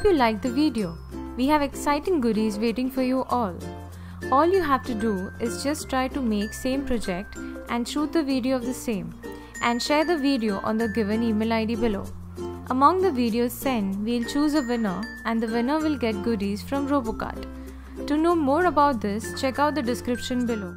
Hope you liked the video. We have exciting goodies waiting for you all. All you have to do is just try to make same project and shoot the video of the same and share the video on the given email ID below. Among the videos sent, we'll choose a winner and the winner will get goodies from Robokart. To know more about this, check out the description below.